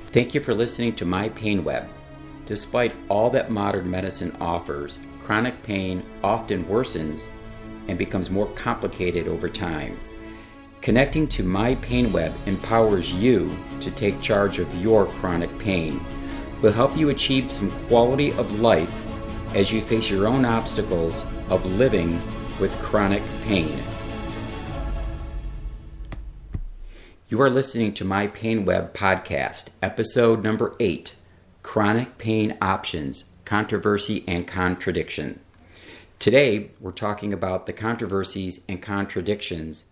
Thank you for listening to mypainweb. Despite all that modern medicine offers, chronic pain often worsens and becomes more complicated over time. Connecting to mypainweb empowers you to take charge of your chronic pain. We'll help you achieve some quality of life as you face your own obstacles of living with chronic pain. You are listening to My Pain Web podcast, episode number 8, Chronic Pain Options, Controversy and Contradiction. Today, we're talking about the controversies and contradictions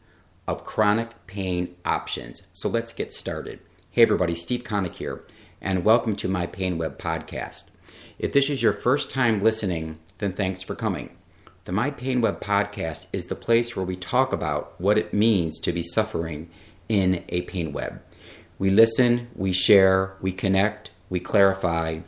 of chronic pain options. So let's get started. Hey everybody, Steve Connick here, and welcome to My Pain Web podcast. If this is your first time listening, then thanks for coming. The My Pain Web podcast is the place where we talk about what it means to be suffering in a pain web. We listen, we share, we connect, we clarify,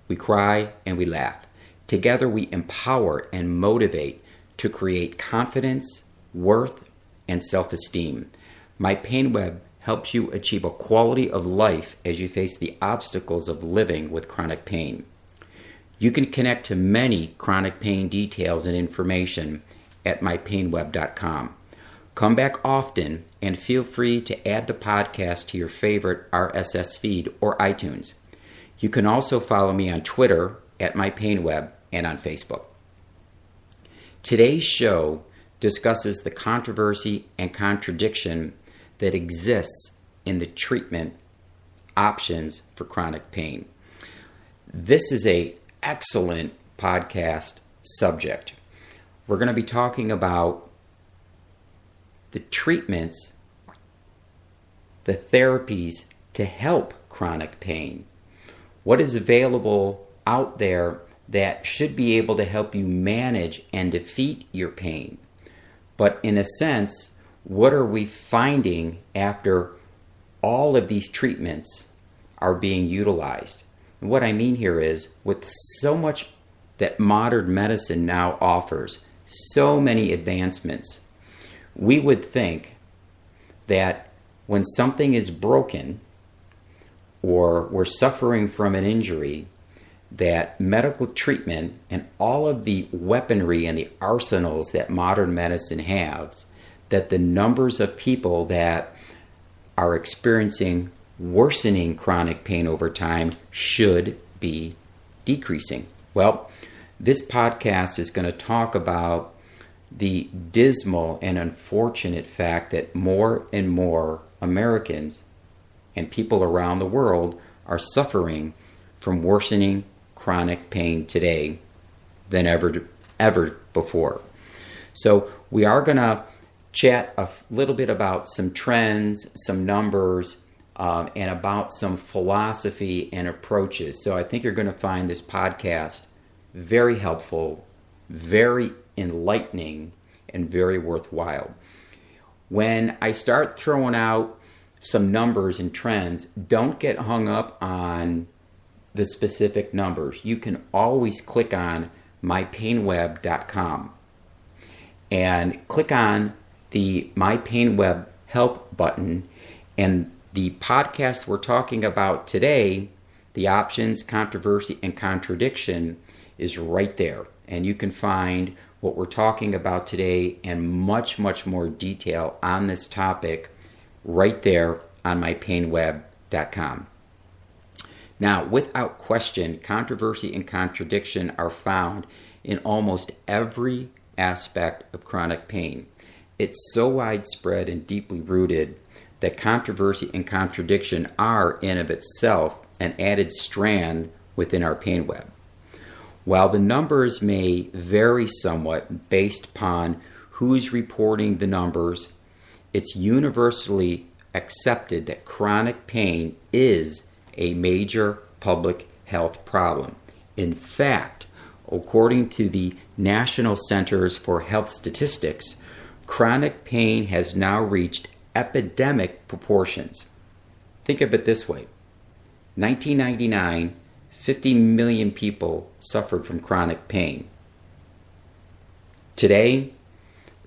we cry, and we laugh. Together we empower and motivate to create confidence, worth, and self-esteem. My Pain Web helps you achieve a quality of life as you face the obstacles of living with chronic pain. You can connect to many chronic pain details and information at mypainweb.com. Come back often and feel free to add the podcast to your favorite RSS feed or iTunes. You can also follow me on Twitter at mypainweb and on Facebook. Today's show discusses the controversy and contradiction that exists in the treatment options for chronic pain. This is an excellent podcast subject. We're going to be talking about the treatments, the therapies to help chronic pain. What is available out there that should be able to help you manage and defeat your pain? But in a sense, what are we finding after all of these treatments are being utilized? And what I mean here is, with so much that modern medicine now offers, so many advancements, we would think that when something is broken or we're suffering from an injury, that medical treatment and all of the weaponry and the arsenals that modern medicine has, that the numbers of people that are experiencing worsening chronic pain over time should be decreasing. Well, this podcast is going to talk about the dismal and unfortunate fact that more and more Americans and people around the world are suffering from worsening chronic pain today than ever before. So we are going to chat a little bit about some trends, some numbers, and about some philosophy and approaches. So I think you're going to find this podcast very helpful, very enlightening, and very worthwhile. When I start throwing out some numbers and trends, don't get hung up on the specific numbers. You can always click on mypainweb.com and click on the My Pain Web help button, and the podcast we're talking about today, the options, controversy, and contradiction, is right there. And you can find what we're talking about today and much, much more detail on this topic right there on mypainweb.com. Now, without question, controversy and contradiction are found in almost every aspect of chronic pain. It's so widespread and deeply rooted that controversy and contradiction are in of itself an added strand within our pain web. While the numbers may vary somewhat based upon who's reporting the numbers, it's universally accepted that chronic pain is a major public health problem. In fact, according to the National Centers for Health Statistics, chronic pain has now reached epidemic proportions. Think of it this way. 1999, 50 million people suffered from chronic pain. Today,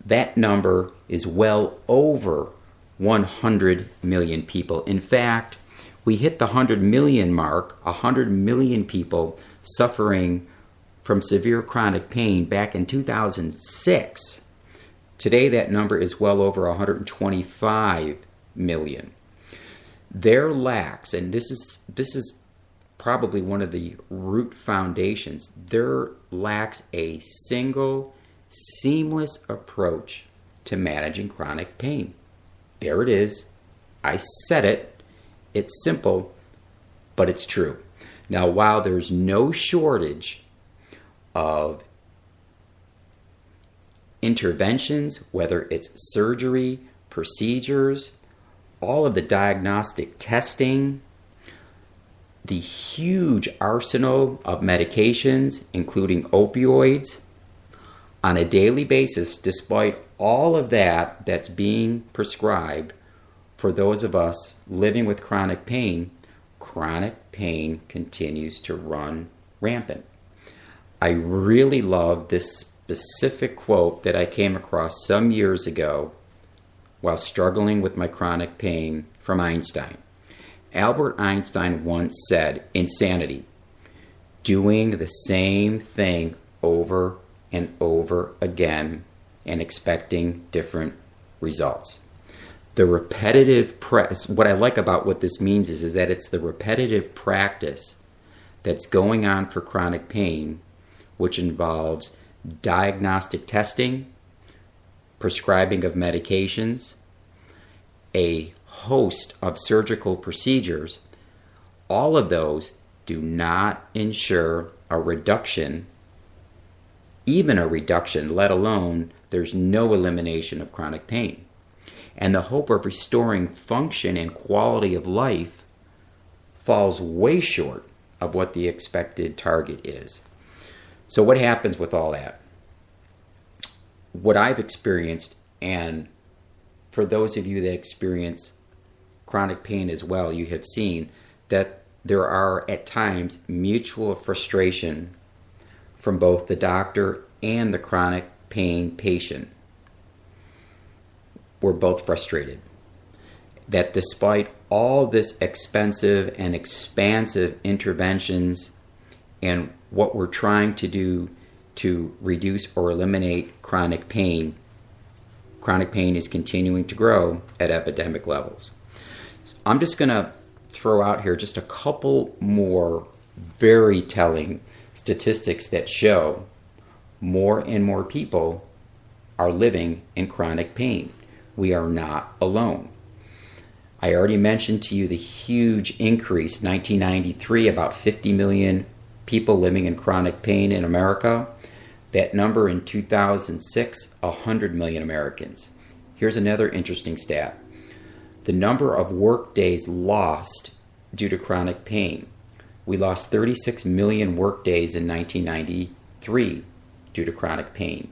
that number is well over 100 million people. In fact, We hit the 100 million mark, 100 million people suffering from severe chronic pain back in 2006. Today that number is well over 125 million. There lacks, and this is probably one of the root foundations, there lacks a single, seamless approach to managing chronic pain. There it is. I said it. It's simple, but it's true. Now, while there's no shortage of interventions, whether it's surgery, procedures, all of the diagnostic testing, the huge arsenal of medications, including opioids, on a daily basis, despite all of that that's being prescribed for those of us living with chronic pain continues to run rampant. I really love this specific quote that I came across some years ago while struggling with my chronic pain from Einstein. Albert Einstein once said, "Insanity, doing the same thing over and over again and expecting different results." The repetitive what I like about what this means is that it's the repetitive practice that's going on for chronic pain, which involves diagnostic testing, prescribing of medications, a host of surgical procedures. All of those do not ensure a reduction, even a reduction, let alone there's no elimination of chronic pain. And the hope of restoring function and quality of life falls way short of what the expected target is. So what happens with all that? What I've experienced, and for those of you that experience chronic pain as well, you have seen that there are at times mutual frustration from both the doctor and the chronic pain patient. We're both frustrated that despite all this expensive and expansive interventions and what we're trying to do to reduce or eliminate chronic pain is continuing to grow at epidemic levels. I'm just going to throw out here just a couple more very telling statistics that show more and more people are living in chronic pain. We are not alone. I already mentioned to you the huge increase, 1993, about 50 million people living in chronic pain in America. That number in 2006, 100 million Americans. Here's another interesting stat. The number of work days lost due to chronic pain. We lost 36 million work days in 1993 due to chronic pain.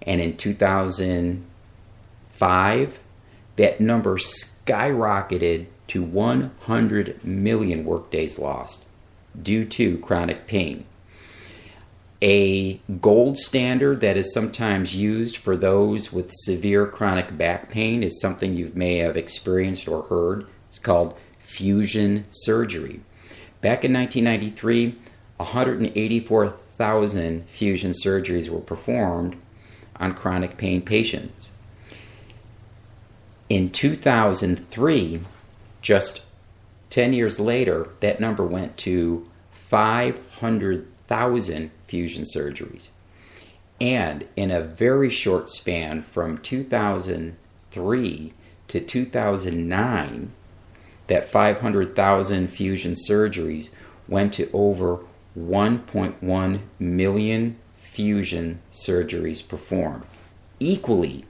And in 2005, that number skyrocketed to 100 million work days lost due to chronic pain. A gold standard that is sometimes used for those with severe chronic back pain is something you may have experienced or heard. It's called fusion surgery. Back in 1993, 184,000 fusion surgeries were performed on chronic pain patients. In 2003, just 10 years later, that number went to 500,000 fusion surgeries. And in a very short span from 2003 to 2009, that 500,000 fusion surgeries went to over 1.1 million fusion surgeries performed. Equally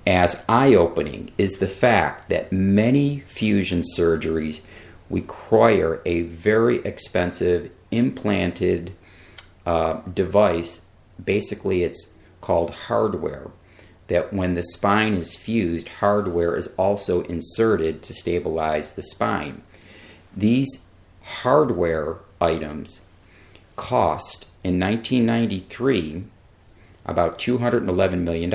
as eye-opening is the fact that many fusion surgeries require a very expensive implanted device. Basically, it's called hardware, that when the spine is fused, hardware is also inserted to stabilize the spine. These hardware items cost, in 1993, about $211 million.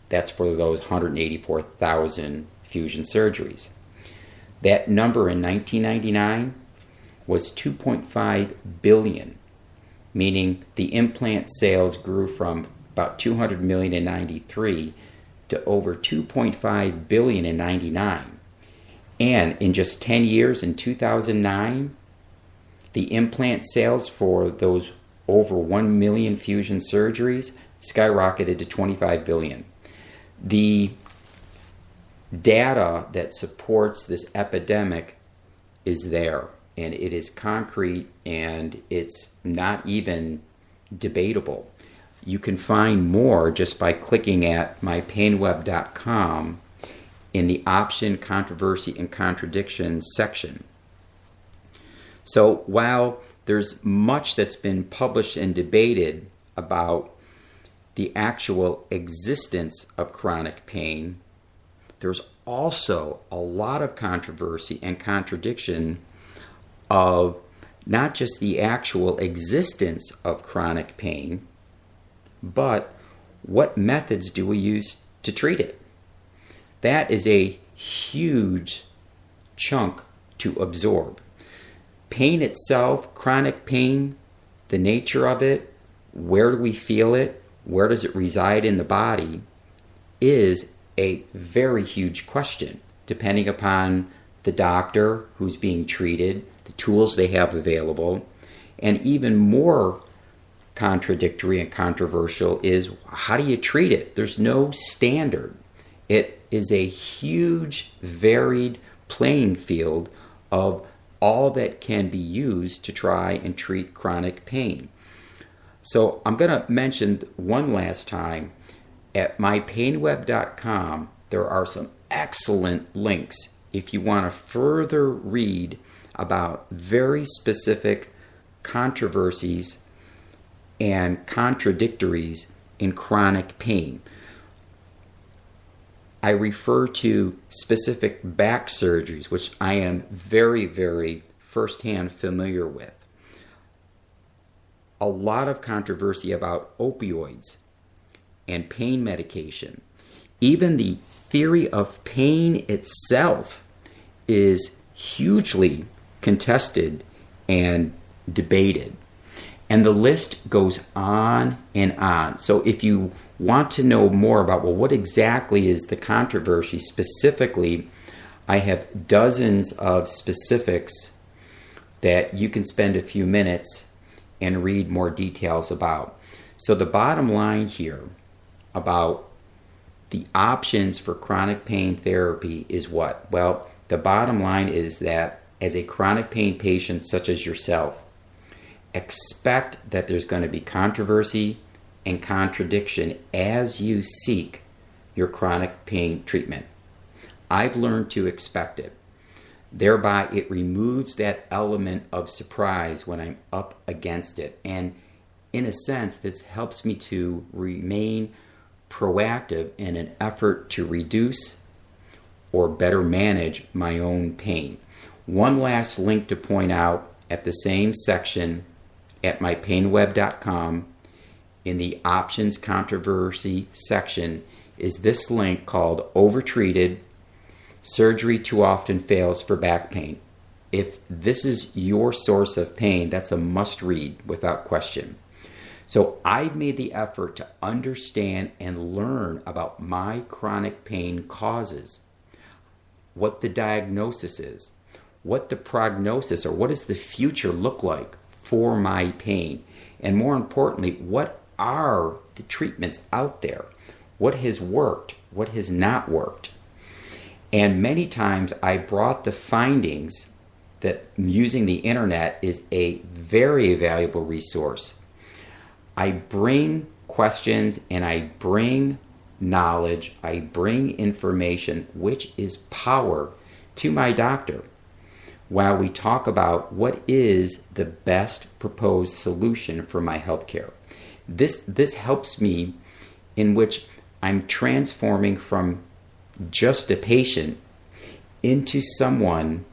That's for those 184,000 fusion surgeries. That number in 1999 was 2.5 billion, meaning the implant sales grew from about 200 million in 93 to over 2.5 billion in 99. And in just 10 years, in 2009, the implant sales for those over 1 million fusion surgeries skyrocketed to 25 billion. The data that supports this epidemic is there, and it is concrete, and it's not even debatable. You can find more just by clicking at mypainweb.com in the option, controversy, and contradiction section. So while there's much that's been published and debated about the actual existence of chronic pain, there's also a lot of controversy and contradiction of not just the actual existence of chronic pain, but what methods do we use to treat it? That is a huge chunk to absorb. Pain itself, chronic pain, the nature of it, where do we feel it, where does it reside in the body, is a very huge question, depending upon the doctor who's being treated, the tools they have available, and even more contradictory and controversial is, how do you treat it? There's no standard. It is a huge, varied playing field of all that can be used to try and treat chronic pain. So I'm going to mention one last time, at mypainweb.com, there are some excellent links if you want to further read about very specific controversies and contradictories in chronic pain. I refer to specific back surgeries, which I am very, very firsthand familiar with. A lot of controversy about opioids and pain medication. Even the theory of pain itself is hugely contested and debated. And the list goes on and on. So if you want to know more about, well, what exactly is the controversy specifically, I have dozens of specifics that you can spend a few minutes and read more details about. So the bottom line here about the options for chronic pain therapy is what? Well, the bottom line is that as a chronic pain patient such as yourself, expect that there's going to be controversy and contradiction as you seek your chronic pain treatment. I've learned to expect it. Thereby, it removes that element of surprise when I'm up against it. And in a sense, this helps me to remain proactive in an effort to reduce or better manage my own pain. One last link to point out at the same section at mypainweb.com in the options controversy section is this link called Overtreated, Surgery Too Often Fails for Back Pain. If this is your source of pain, that's a must read without question. So I've made the effort to understand and learn about my chronic pain causes, what the diagnosis is, what the prognosis or what does the future look like for my pain, and more importantly, what are the treatments out there, what has worked, what has not worked. And many times I've brought the findings that using the internet is a very valuable resource. I bring questions and I bring knowledge, I bring information, which is power, to my doctor while we talk about what is the best proposed solution for my healthcare. This helps me in which I'm transforming from just a patient into someone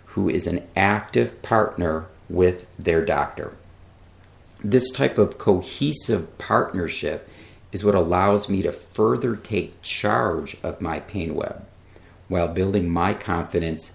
who is an active partner with their doctor. This type of cohesive partnership is what allows me to further take charge of my pain web while building my confidence